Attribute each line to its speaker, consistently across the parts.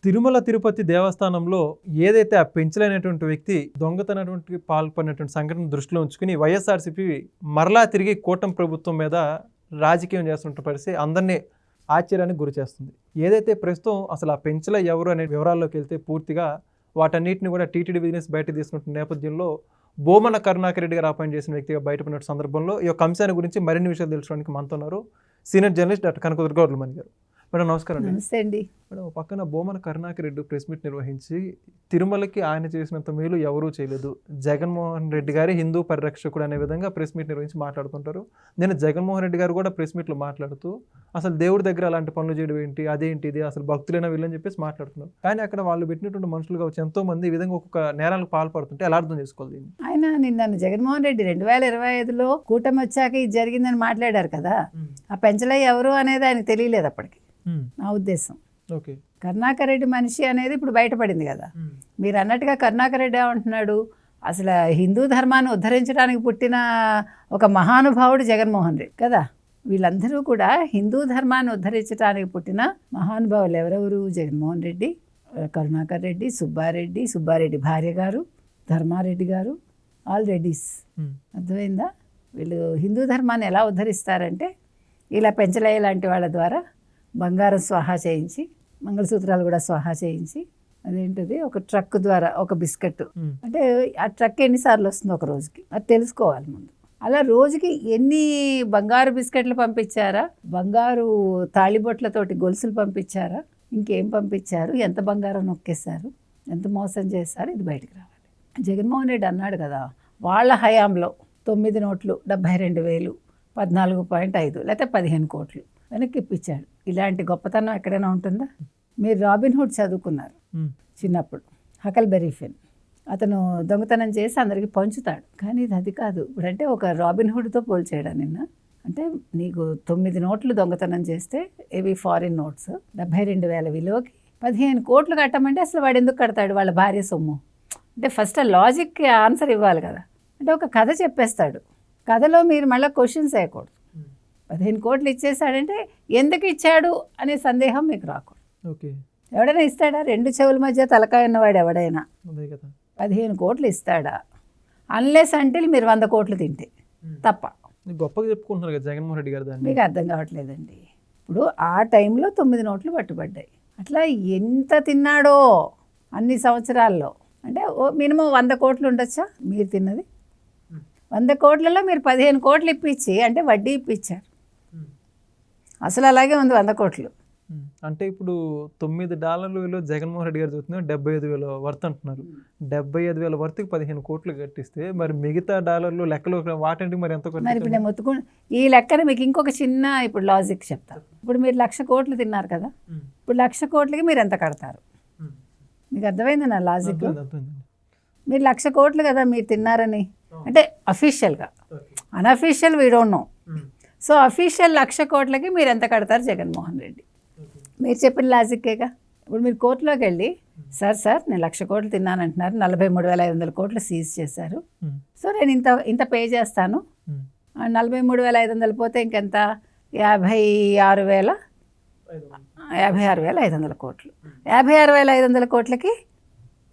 Speaker 1: తిరుమల తిరుపతి దేవస్థానంలో ఏదైతే ఆ పెంచలేనటువంటి వ్యక్తి దొంగతనటువంటి పాల్పడినటువంటి సంఘటన దృష్టిలో ఉంచుకుని వైఎస్ఆర్సీపీ మరలా తిరిగి కూటమి ప్రభుత్వం మీద రాజకీయం చేస్తున్న పరిస్థితి అందరినీ ఆశ్చర్యానికి గురి చేస్తుంది. ఏదైతే ప్రస్తుతం అసలు ఆ పెంచల ఎవరు అనే వివరాల్లోకి వెళ్తే పూర్తిగా వాటన్నిటిని కూడా టీటీడీ బిజినెస్ బయట తీసుకుంటున్న నేపథ్యంలో బోమన కరుణాకర్ రెడ్డి గారు అపాయింట్ చేసిన వ్యక్తిగా బయటపడిన సందర్భంలో ఈ యొక్క అంశాన్ని గురించి మరిన్ని విషయాలు తెలుసుకోవడానికి మనతో ఉన్నారు సీనియర్ జర్నలిస్ట్ డాక్టర్ కనకదుర్గ గౌడ్లమణి గారు. మేడం నమస్కారం.
Speaker 2: నమస్తే అండి.
Speaker 1: మేడం, పక్కన బోమన కరుణాకర్ రెడ్డి ప్రెస్ మీట్ నిర్వహించి తిరుమలకి ఆయన చేసినంత మేలు ఎవరూ చేయలేదు, జగన్మోహన్ రెడ్డి గారి హిందూ పరిరక్షకుడు అనే విధంగా ప్రెస్ మీట్ నిర్వహించి మాట్లాడుతుంటారు. నేను జగన్మోహన్ రెడ్డి గారు కూడా ప్రెస్ మీట్లో మాట్లాడుతూ అసలు దేవుడి దగ్గర అలాంటి పనులు చేయడం ఏంటి, అదేంటి ఇది అసలు భక్తులైనా వీళ్ళని చెప్పేసి మాట్లాడుతున్నారు. కానీ అక్కడ వాళ్ళు పెట్టినటువంటి మనుషులు కావచ్చు ఎంతో మంది ఈ విధంగా ఒక్కొక్క నేరాలకు పాల్పడుతుంటే ఎలా అర్థం చేసుకోవాలి దీన్ని?
Speaker 2: ఆయన నిన్న జగన్మోహన్ రెడ్డి 2025లో కూటమి వచ్చాక ఇది జరిగిందని మాట్లాడారు కదా. ఆ పెంచలయ్య ఎవరు అనేది ఆయనకు తెలియలేదు అప్పటికి, నా ఉద్దేశం.
Speaker 1: ఓకే,
Speaker 2: కరుణాకర్ రెడ్డి మనిషి అనేది ఇప్పుడు బయటపడింది కదా. మీరు అన్నట్టుగా కరుణాకర్ రెడ్డి ఏమంటున్నాడు, అసలు హిందూ ధర్మాన్ని ఉద్ధరించడానికి పుట్టిన ఒక మహానుభావుడు జగన్మోహన్ రెడ్డి కదా. వీళ్ళందరూ కూడా హిందూ ధర్మాన్ని ఉద్ధరించడానికి పుట్టిన మహానుభావులు. ఎవరెవరు? జగన్మోహన్ రెడ్డి, కరుణాకర్ రెడ్డి, సుబ్బారెడ్డి భార్య గారు, ధర్మారెడ్డి గారు, ఆల్ రెడ్డిస్. అర్థమైందా? వీళ్ళు హిందూ ధర్మాన్ని ఎలా ఉద్ధరిస్తారంటే ఇలా పెంచలయ్య లాంటి వాళ్ళ ద్వారా బంగారం స్వాహా చేయించి, మంగళసూత్రాలు కూడా స్వాహా చేయించి, అదేంటిది ఒక ట్రక్ ద్వారా ఒక బిస్కెట్ అంటే ఆ ట్రక్ ఎన్నిసార్లు వస్తుందో ఒక రోజుకి అది తెలుసుకోవాలి ముందు. అలా రోజుకి ఎన్ని బంగారు బిస్కెట్లు పంపించారా, బంగారు తాళిబొట్లతోటి గొలుసులు పంపించారా, ఇంకేం పంపించారు, ఎంత బంగారం నొక్కేశారు, ఎంత మోసం చేశారు, ఇది బయటకు రావాలి. జగన్మోహన్ రెడ్డి అన్నాడు కదా, వాళ్ళ హయాంలో 9 నోట్లు 72,000, 14.5 లేకపోతే 15 కోట్లు వెనక్కి ఇప్పించాడు. ఇలాంటి గొప్పతనం ఎక్కడైనా ఉంటుందా? మీరు రాబిన్ హుడ్ చదువుకున్నారు చిన్నప్పుడు, హకల్బెర్రీ ఫిన్. అతను దొంగతనం చేసి అందరికీ పంచుతాడు. కానీ ఇది అది కాదు. ఇప్పుడంటే ఒక రాబిన్ హుడ్తో పోల్చేయడా నిన్న? అంటే నీకు 9 నోట్లు దొంగతనం చేస్తే ఇవి ఫారిన్ నోట్స్ 72,000 విలువకి 15 కోట్లు కట్టమంటే అసలు వాడు ఎందుకు కడతాడు? వాళ్ళ భార్య సొమ్ము. అంటే ఫస్ట్ ఆ లాజిక్కి ఆన్సర్ ఇవ్వాలి కదా. అంటే ఒక కథ చెప్పేస్తాడు, కథలో మీరు మళ్ళీ క్వశ్చన్స్ వేయకూడదు. 15 కోట్లు ఇచ్చేసాడంటే ఎందుకు ఇచ్చాడు అనే సందేహం మీకు రాకూడదు.
Speaker 1: ఓకే,
Speaker 2: ఎవడైనా ఇస్తాడా? 2 చెవుల మధ్య తలకాయ ఉన్నవాడు ఎవడైనా 15 కోట్లు ఇస్తాడా? అన్లెస్ అంటే మీరు 100 కోట్లు తింటే తప్ప.
Speaker 1: గొప్పగా చెప్పుకుంటున్నారు కదా జగన్మోహన్ రెడ్డి గారు, దాన్ని
Speaker 2: మీకు అర్థం కావట్లేదండి. ఇప్పుడు ఆ టైంలో 9 నోట్లు పట్టుబడ్డాయి. అట్లా ఎంత తిన్నాడో అన్ని సంవత్సరాల్లో. అంటే మినిమం 100 కోట్లు ఉండొచ్చా మీరు తిన్నది? 100 కోట్లలో మీరు 15 కోట్లు ఇప్పించి అంటే వడ్డీ ఇప్పించారు. అసలు అలాగే ఉంది 100 కోట్లు.
Speaker 1: అంటే ఇప్పుడు $9 విలువ జగన్మోహన్ రెడ్డి గారు చూస్తున్నారు, 75,000 వర్త్ అంటున్నారు. 75,000 వర్త్కి 15 కోట్లు కట్టిస్తే మరి మిగతా డాలర్లు లెక్కలు వాటింటికి మరి ఎంత?
Speaker 2: మరి ఇప్పుడు నేను ఈ లెక్కన మీకు ఇంకొక చిన్న ఇప్పుడు లాజిక్ చెప్తాను. ఇప్పుడు మీరు 1,00,000 కోట్లు తిన్నారు కదా, ఇప్పుడు 1,00,000 కోట్లకి మీరు ఎంత కడతారు? మీకు అర్థమైంది నా లాజిక్? మీరు 1,00,000 కోట్లు కదా మీరు తిన్నారని అంటే అఫీషియల్గా. Unofficial we don't know. So official 1,00,000 కోట్లకి మీరు ఎంత కడతారు జగన్మోహన్ రెడ్డి? మీరు చెప్పిన లాజిక్కేగా. ఇప్పుడు మీరు కోర్టులోకి వెళ్ళి సార్ నేను 1,00,000 కోట్లు తిన్నానంటున్నారు, 43,500 కోట్లు సీజ్ చేశారు, సో నేను ఇంత పే చేస్తాను. 43,500 పోతే ఇంకెంత? 56,500 కోట్లు. 56,500 కోట్లకి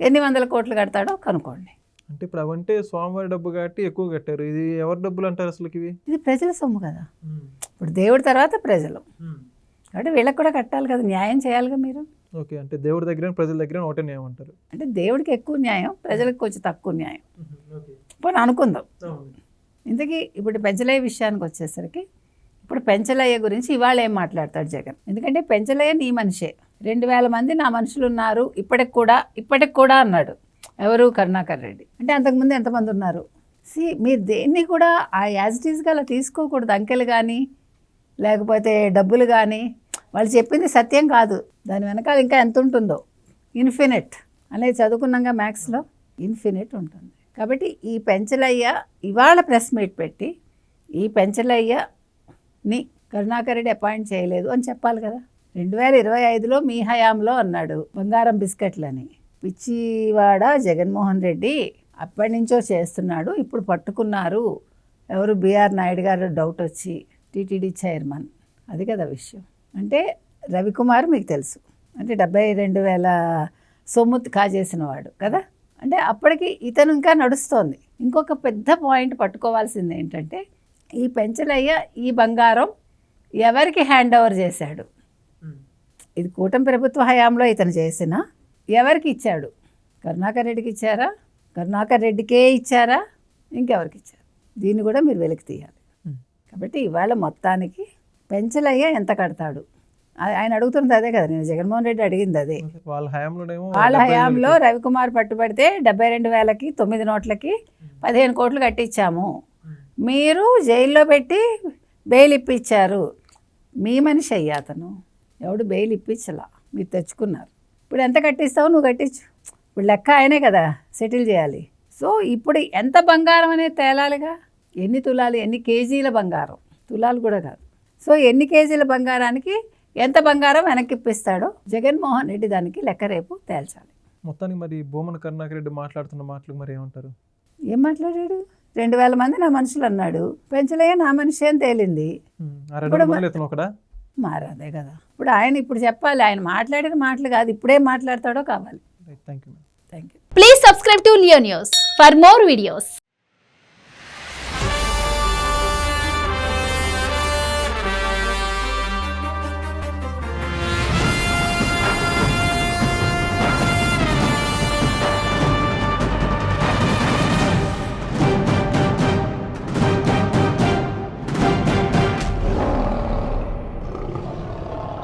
Speaker 2: ఎన్ని వందల కోట్లు కడతాడో కనుక్కోండి.
Speaker 1: అంటే ఇప్పుడు అవంటే స్వామివారి డబ్బు కాబట్టి ఎక్కువ కట్టారు. ఇది ఎవరి డబ్బులు అంటారు అసలు?
Speaker 2: ఇది ప్రజల సొమ్ము కదా. ఇప్పుడు దేవుడి తర్వాత ప్రజలు కాబట్టి వీళ్ళకి కూడా కట్టాలి కదా, న్యాయం చేయాలిగా మీరు.
Speaker 1: ఓకే, అంటే దేవుడి దగ్గర ప్రజల దగ్గర ఒకటే న్యాయం అంటారు. అంటే
Speaker 2: దేవుడికి ఎక్కువ న్యాయం, ప్రజలకు కొంచెం తక్కువ న్యాయం పోనీ అనుకుందాం. ఇంతకీ ఇప్పుడు పెంచలయ్య విషయానికి వచ్చేసరికి, ఇప్పుడు పెంచలయ్య గురించి ఇవాళ ఏం మాట్లాడతాడు జగన్? ఎందుకంటే పెంచలయ్య నీ మనిషే. 2,000 మంది నా మనుషులు ఉన్నారు ఇప్పటికి కూడా అన్నాడు. ఎవరు? కరుణాకర్ రెడ్డి. అంటే అంతకుముందు ఎంతమంది ఉన్నారు? మీరు దేన్ని కూడా ఆ యాజ్ ఇట్ ఈస్గా అలా తీసుకోకూడదు. అంకెలు కానీ లేకపోతే డబ్బులు కానీ వాళ్ళు చెప్పింది సత్యం కాదు. దాని వెనకాల ఇంకా ఎంత ఉంటుందో, ఇన్ఫినిట్ అనేది చదువుకున్నాగా మ్యాథ్స్లో, ఇన్ఫినిట్ ఉంటుంది. కాబట్టి ఈ పెంచలయ్య ఇవాళ ప్రెస్ మీట్ పెట్టి ఈ పెంచలయ్యని కరుణాకర్ రెడ్డి అపాయింట్ చేయలేదు అని చెప్పాలి కదా. 2025లో మీ హయాంలో అన్నాడు బంగారం బిస్కెట్లని. పిచ్చివాడ జగన్మోహన్ రెడ్డి అప్పటి నుంచో చేస్తున్నాడు, ఇప్పుడు పట్టుకున్నారు. ఎవరు? బిఆర్ నాయుడు గారు డౌట్ వచ్చి టీటీడీ చైర్మన్. అది కదా విషయం. అంటే రవికుమార్ మీకు తెలుసు, అంటే 72,000 సొమ్ము కాజేసిన వాడు కదా. అంటే అప్పటికి ఇతను ఇంకా నడుస్తోంది. ఇంకొక పెద్ద పాయింట్ పట్టుకోవాల్సింది ఏంటంటే, ఈ పెంచలయ్య ఈ బంగారం ఎవరికి హ్యాండ్ ఓవర్ చేశాడు? ఇది కూటమి ప్రభుత్వ హయాంలో ఇతను చేసిన ఎవరికి ఇచ్చాడు? కరుణాకర్ రెడ్డికి ఇచ్చారా? కరుణాకర్ రెడ్డికే ఇచ్చారా? ఇంకెవరికి ఇచ్చారు? దీన్ని కూడా మీరు వెలికి తీయాలి. కాబట్టి ఇవాళ మొత్తానికి పెంచలయ్య ఎంత కడతాడు? ఆయన అడుగుతున్నది అదే కదా, నేను జగన్మోహన్ రెడ్డి అడిగింది అదే. వాళ్ళ హయాంలో రవికుమార్ పట్టుబడితే 72,000కి 9 నోట్లకి 15 కోట్లు కట్టించాము. మీరు జైల్లో పెట్టి బెయిల్ ఇప్పించారు. మీ మనిషి అయ్యా అతను, ఎవడు బెయిల్ ఇప్పించలా, మీరు తెచ్చుకున్నారు. ఇప్పుడు ఎంత కట్టిస్తావు? నువ్వు కట్టించు. ఇప్పుడు లెక్క ఆయనే కదా సెటిల్ చేయాలి. సో ఇప్పుడు ఎంత బంగారం అనేది తేలాలిగా. ఎన్ని తులాలు, ఎన్ని కేజీల బంగారం, తులాలు కూడా కాదు. సో ఎన్ని కేజీల బంగారానికి ఎంత బంగారం వెనక్కి ఇప్పిస్తాడో జగన్మోహన్ రెడ్డి దానికి లెక్క రేపు తేల్చాలి.
Speaker 1: మొత్తానికి మరి భూమన కరుణాకర్ రెడ్డి మాట్లాడుతున్న మాటలు మరి ఏమంటారు?
Speaker 2: ఏం మాట్లాడాడు? 2,000 మంది నా మనుషులు అన్నాడు. పెంచలయ్య నా మనిషి అని తేలింది. మారాదే కదా. ఇప్పుడు ఆయన ఇప్పుడు చెప్పాలి, ఆయన మాట్లాడిన మాటలు కాదు, ఇప్పుడే మాట్లాడతాడో కావాలి.
Speaker 1: Thank you.
Speaker 2: Thank you.
Speaker 3: Please subscribe to Leo News for more videos.